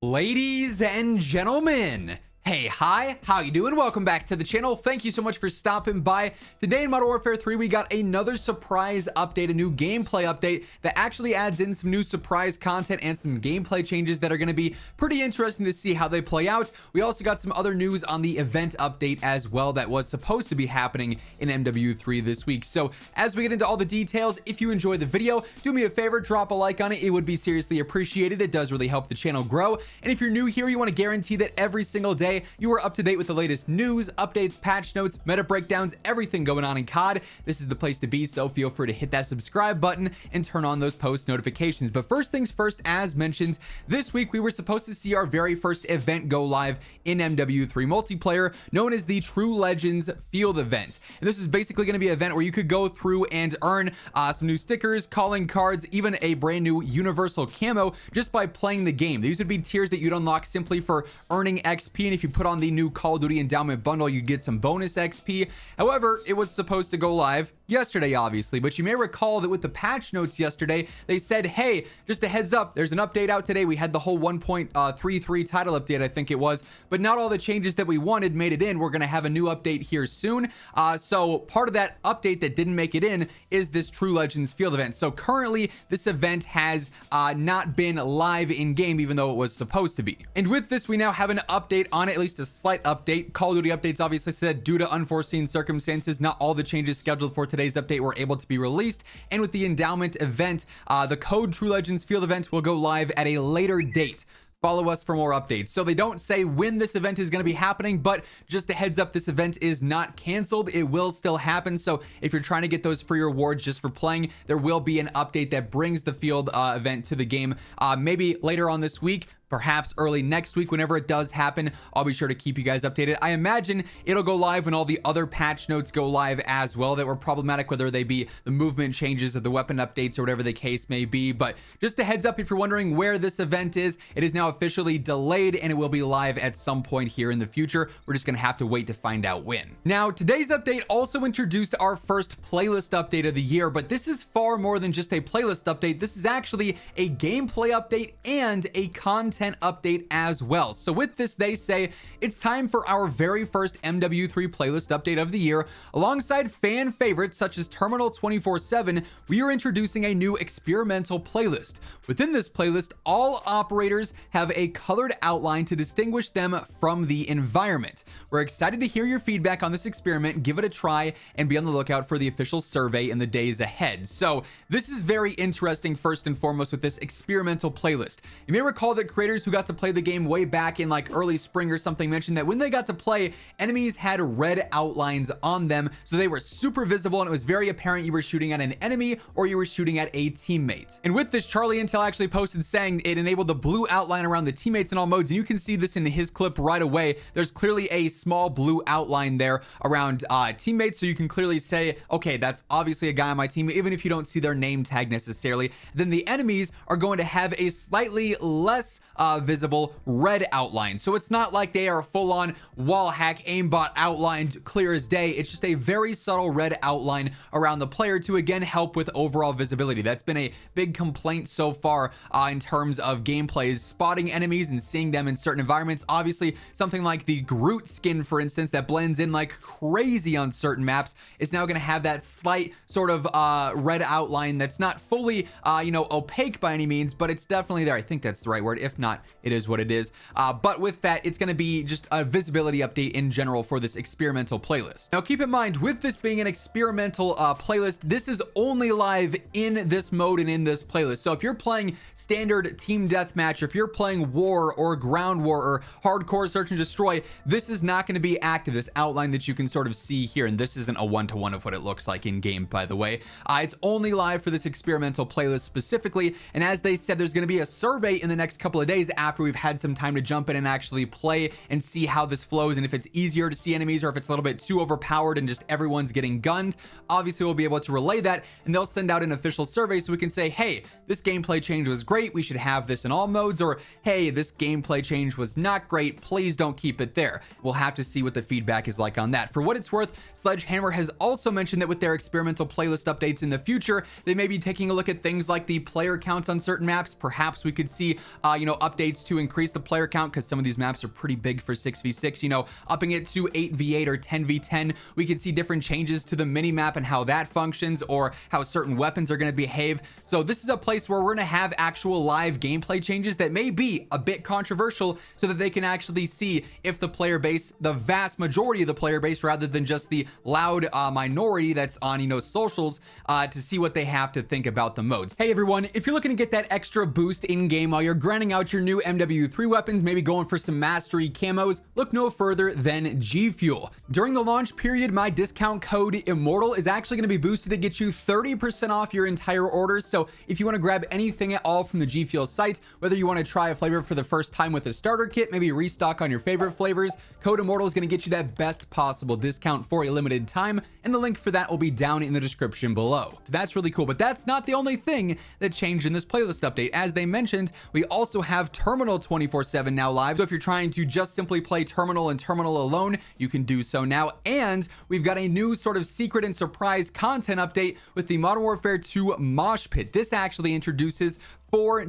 Ladies and gentlemen, hey, hi, how you doing? Welcome back to the channel. Thank you so much for stopping by. Today in Modern Warfare 3, we got another surprise update, a new gameplay update that actually adds in some new surprise content and some gameplay changes that are going to be pretty interesting to see how they play out. We also got some other news on the event update as well that was supposed to be happening in MW3 this week. So as we get into all the details, if you enjoyed the video, do me a favor, drop a like on it. It would be seriously appreciated. It does really help the channel grow. And if you're new here, you want to guarantee that every single day you are up to date with the latest news, updates, patch notes, meta breakdowns, everything going on in COD. This is the place to be, so feel free to hit that subscribe button and turn on those post notifications. But first things first, as mentioned, this week we were supposed to see our very first event go live in MW3 multiplayer, known as the True Legends Field event. And this is basically going to be an event where you could go through and earn some new stickers, calling cards, even a brand new universal camo just by playing the game. These would be tiers that you'd unlock simply for earning XP, and if you put on the new Call of Duty endowment bundle, you get some bonus XP. However, it was supposed to go live yesterday, obviously, but you may recall that with the patch notes yesterday, they said, hey, just a heads up, there's an update out today. We had the whole 1.33 title update, I think it was, but not all the changes that we wanted made it in. We're going to have a new update here soon. So part of that update that didn't make it in is this True Legends Field event. So currently, this event has not been live in game, even though it was supposed to be. And with this, we now have an update on it, at least a slight update. Call of Duty updates obviously said due to unforeseen circumstances, not all the changes scheduled for today's update were able to be released. And with the endowment event, the code True Legends Field event will go live at a later date. Follow us for more updates. So they don't say when this event is going to be happening, but just a heads up, this event is not canceled. It will still happen. So if you're trying to get those free rewards just for playing, there will be an update that brings the field event to the game maybe later on this week, perhaps early next week. Whenever it does happen, I'll be sure to keep you guys updated. I imagine it'll go live when all the other patch notes go live as well that were problematic, whether they be the movement changes or the weapon updates or whatever the case may be. But just a heads up, if you're wondering where this event is, it is now officially delayed and it will be live at some point here in the future. We're just gonna have to wait to find out when. Now, today's update also introduced our first playlist update of the year, but this is far more than just a playlist update. This is actually a gameplay update and a content update as well. So with this, they say it's time for our very first MW3 playlist update of the year. Alongside fan favorites such as Terminal 24/7, we are introducing a new experimental playlist. Within this playlist, all operators have a colored outline to distinguish them from the environment. We're excited to hear your feedback on this experiment, give it a try, and be on the lookout for the official survey in the days ahead. So this is very interesting, first and foremost, with this experimental playlist. You may recall that creators who got to play the game way back in like early spring or something mentioned that when they got to play, enemies had red outlines on them, so they were super visible and it was very apparent you were shooting at an enemy or you were shooting at a teammate. And with this, Charlie Intel actually posted saying it enabled the blue outline around the teammates in all modes, and you can see this in his clip right away. There's clearly a small blue outline there around teammates, so you can clearly say, okay, that's obviously a guy on my team, even if you don't see their name tag necessarily. Then the enemies are going to have a slightly less visible red outline. So it's not like they are full-on wall hack aimbot outlined clear as day. It's just a very subtle red outline around the player to again help with overall visibility. That's been a big complaint so far in terms of gameplays, spotting enemies and seeing them in certain environments. Obviously, something like the Groot skin, for instance, that blends in like crazy on certain maps, is now going to have that slight sort of red outline that's not fully opaque by any means, but it's definitely there. I think that's the right word. If not, it is what it is. But with that, it's going to be just a visibility update in general for this experimental playlist. Now, keep in mind, with this being an experimental playlist, this is only live in this mode and in this playlist. So if you're playing standard team deathmatch, if you're playing war or ground war or hardcore search and destroy, this is not going to be active. This outline that you can sort of see here, and this isn't a one-to-one of what it looks like in game, by the way. It's only live for this experimental playlist specifically, and as they said, there's going to be a survey in the next couple of days after we've had some time to jump in and actually play and see how this flows, and if it's easier to see enemies or if it's a little bit too overpowered and just everyone's getting gunned. Obviously, we'll be able to relay that, and they'll send out an official survey so we can say, hey, this gameplay change was great, we should have this in all modes, or hey, this gameplay change was not great, please don't keep it there. We'll have to see what the feedback is like on that. For what it's worth, Sledgehammer has also mentioned that with their experimental playlist updates in the future, they may be taking a look at things like the player counts on certain maps. Perhaps we could see updates to increase the player count, because some of these maps are pretty big for 6v6, you know, upping it to 8v8 or 10v10. We can see different changes to the mini map and how that functions, or how certain weapons are going to behave. So this is a place where we're going to have actual live gameplay changes that may be a bit controversial, so that they can actually see if the player base, the vast majority of the player base, rather than just the loud minority that's on, you know, socials, to see what they have to think about the modes. Hey everyone, if you're looking to get that extra boost in game while you're grinding out your new MW3 weapons, maybe going for some mastery camos, look no further than G Fuel. During the launch period, my discount code Immortal is actually going to be boosted to get you 30% off your entire orders. So if you want to grab anything at all from the G Fuel site, whether you want to try a flavor for the first time with a starter kit, maybe restock on your favorite flavors, code Immortal is going to get you that best possible discount for a limited time, and the link for that will be down in the description below. So that's really cool, but that's not the only thing that changed in this playlist update. As they mentioned, we also have Terminal 24/7 now live. So if you're trying to just simply play Terminal and Terminal alone, you can do so now. And we've got a new sort of secret and surprise content update with the Modern Warfare 2 Mosh Pit. This actually introduces four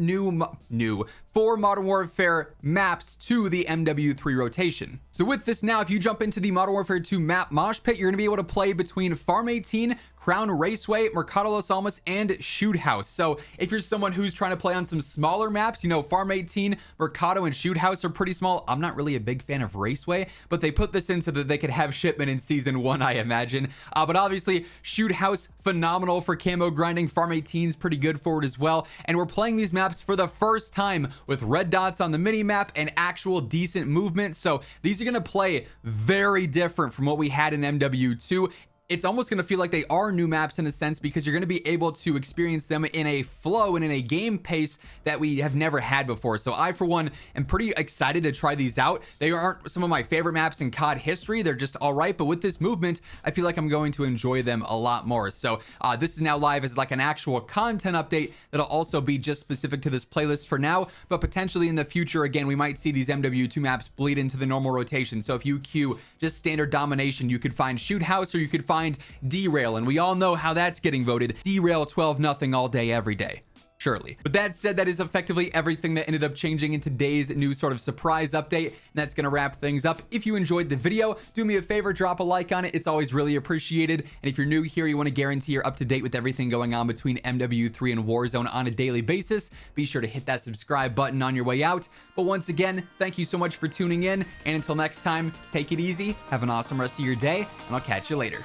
Modern Warfare maps to the MW3 rotation. So with this now, if you jump into the Modern Warfare 2 map Mosh Pit, you're going to be able to play between Farm 18, Crown Raceway, Mercado Los Alamos, and Shoot House. So if you're someone who's trying to play on some smaller maps, you know, Farm 18, Mercado, and Shoot House are pretty small. I'm not really a big fan of Raceway, but they put this in so that they could have shipment in season 1, I imagine. But obviously, Shoot House, phenomenal for camo grinding. Farm 18 is pretty good for it as well. And we're playing these maps for the first time with red dots on the mini map and actual decent movement. So these are going to play very different from what we had in MW2. It's almost going to feel like they are new maps in a sense, because you're going to be able to experience them in a flow and in a game pace that we have never had before. So I, for one, am pretty excited to try these out. They aren't some of my favorite maps in COD history. They're just all right. But with this movement, I feel like I'm going to enjoy them a lot more. So this is now live as like an actual content update that'll also be just specific to this playlist for now. But potentially in the future, again, we might see these MW2 maps bleed into the normal rotation. So if you queue just standard domination, you could find Shoot House, or you could find Derail, and we all know how that's getting voted. Derail 12-0 all day, every day. Surely. But that said, that is effectively everything that ended up changing in today's new sort of surprise update, and that's going to wrap things up. If you enjoyed the video, do me a favor, drop a like on it. It's always really appreciated. And if you're new here, you want to guarantee you're up to date with everything going on between MW3 and Warzone on a daily basis, be sure to hit that subscribe button on your way out. But once again, thank you so much for tuning in, and until next time, take it easy, have an awesome rest of your day, and I'll catch you later.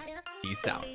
Peace out.